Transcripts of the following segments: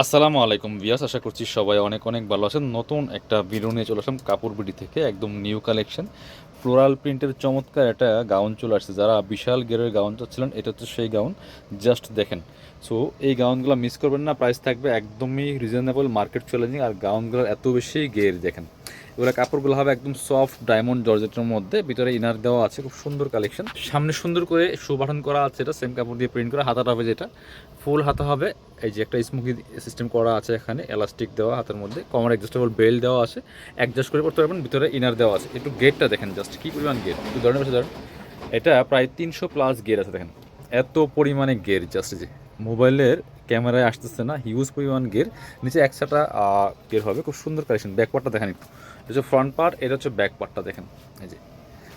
আসসালামু আলাইকুম ভিউয়ার্স, আশা করছি সবাই অনেক অনেক ভালো আছেন। নতুন একটা ভিডিও নিয়ে চলে আসলাম কাপড় বিডি থেকে, একদম নিউ কালেকশন ফ্লোরাল প্রিন্টের চমৎকার একটা গাউন চলে আসছে। যারা বিশাল গেরের গাউন চাচ্ছিলেন, এটা হচ্ছে সেই গাউন। জাস্ট দেখেন। সো এই গাউনগুলো মিস করবেন না, প্রাইস থাকবে একদমই রিজনেবল, মার্কেট চ্যালেঞ্জিং। আর গাউনগুলোর এত বেশি গের দেখেন। এগুলো কাপড়গুলো হবে একদম সফট ডায়মন্ড জর্জেটের মধ্যে, ভিতরে ইনার দেওয়া আছে, খুব সুন্দর কালেকশন। সামনে সুন্দর করে শো বাটন করা আছে, এটা সেম কাপড় দিয়ে প্রিন্ট করা। হাতাটা হবে যেটা ফুল হাতা হবে, এই যে একটা স্মোকি সিস্টেম করা আছে, এখানে এলাস্টিক দেওয়া হাতের মধ্যে, কমার অ্যাডজাস্টেবল বেল্ট দেওয়া আছে, অ্যাডজাস্ট করে পড়তে পারবেন। ভিতরে ইনার দেওয়া আছে। একটু গেটটা দেখেন, জাস্ট কী পরিমাণ গেট, একটু ধরনের পাশে ধরেন। এটা প্রায় 300+ গের আছে দেখেন, এত পরিমাণে গের। জাস্ট যে মোবাইলের ক্যামেরায় আসতেছে না, হিউজ পরিমাণ গের। নিচে একসাথে গের হবে, খুব সুন্দর কালেকশন। ব্যাক পার্টটা দেখেন একটু, এটা হচ্ছে ফ্রন্ট পার্ট, এটা হচ্ছে ব্যাক পার্টটা দেখেন। এই যে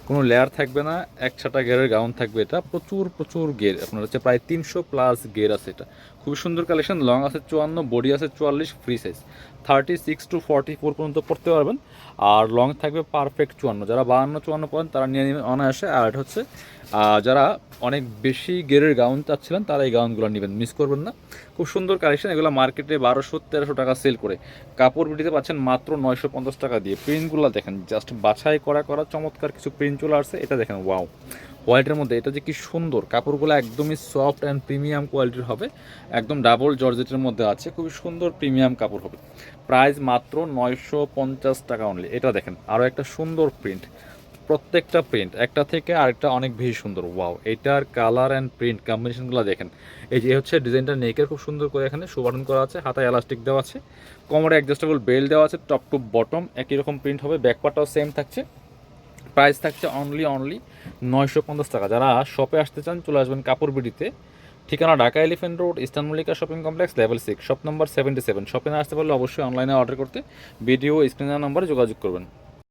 কোনো লেয়ার থাকবে না, একসাথে গেরের গাউন থাকবে। এটা প্রচুর প্রচুর গের, আপনার হচ্ছে প্রায় 300+ গের আছে। এটা খুবই সুন্দর কালেকশন। লং আছে 54, বডি আছে 44, ফ্রি সাইজ 36 to 44 পর্যন্ত পড়তে পারবেন। আর লং থাকবে পারফেক্ট 54। যারা 52, 54 পড়েন তারা নিয়ে নেবেন অনায়াসে। আর এটা হচ্ছে যারা অনেক বেশি গেরের গাউন চাচ্ছিলেন তারা এই গাউনগুলো নেবেন, মিস করবেন না। খুব সুন্দর কালেকশন। এগুলো মার্কেটে 1200-1300 টাকা সেল করে, কাপড় বিটিতে পাচ্ছেন মাত্র 950 টাকা দিয়ে। প্রিন্টগুলো দেখেন, জাস্ট বাছাই করা করা চমৎকার কিছু প্রিন্ট চলে আসছে। এটা দেখেন, ওয়াও, হোয়াইটের মধ্যে এটা যে কি সুন্দর। কাপড়গুলো একদমই সফট অ্যান্ড প্রিমিয়াম কোয়ালিটির হবে, একদম ডাবল জর্জেটের মধ্যে আছে, খুবই সুন্দর প্রিমিয়াম কাপড় হবে। প্রাইস মাত্র 950 টাকা অনলি। এটা দেখেন, আরও একটা সুন্দর প্রিন্ট। প্রত্যেকটা প্রিন্ট একটা থেকে আরেকটা অনেক বেশি সুন্দর। ওয়াও, এটার কালার অ্যান্ড প্রিন্ট কম্বিনেশনগুলো দেখেন। এই যে হচ্ছে ডিজাইনটা, নেকের খুব সুন্দর করে এখানে শো বাটন করা আছে, হাতায় এলাস্টিক দেওয়া আছে, কোমরে অ্যাডজাস্টেবল বেল্ট দেওয়া আছে, টপ টু বটম একই রকম প্রিন্ট হবে। ব্যাকপার্টটাও সেম থাকছে। প্রাইস থাকছে অনলি 950 টাকা। যারা শপে আসতে চান চলে আসবেন কাপড় বিডিতে। ঠিকানা Dhaka elephant road, eastern Mallika shopping complex, level 6, shop number 77। শপে না আসতে পারলে অবশ্যই অনলাইনে অর্ডার করতে ভিডিও স্ক্রিনের নম্বরে যোগাযোগ করবেন।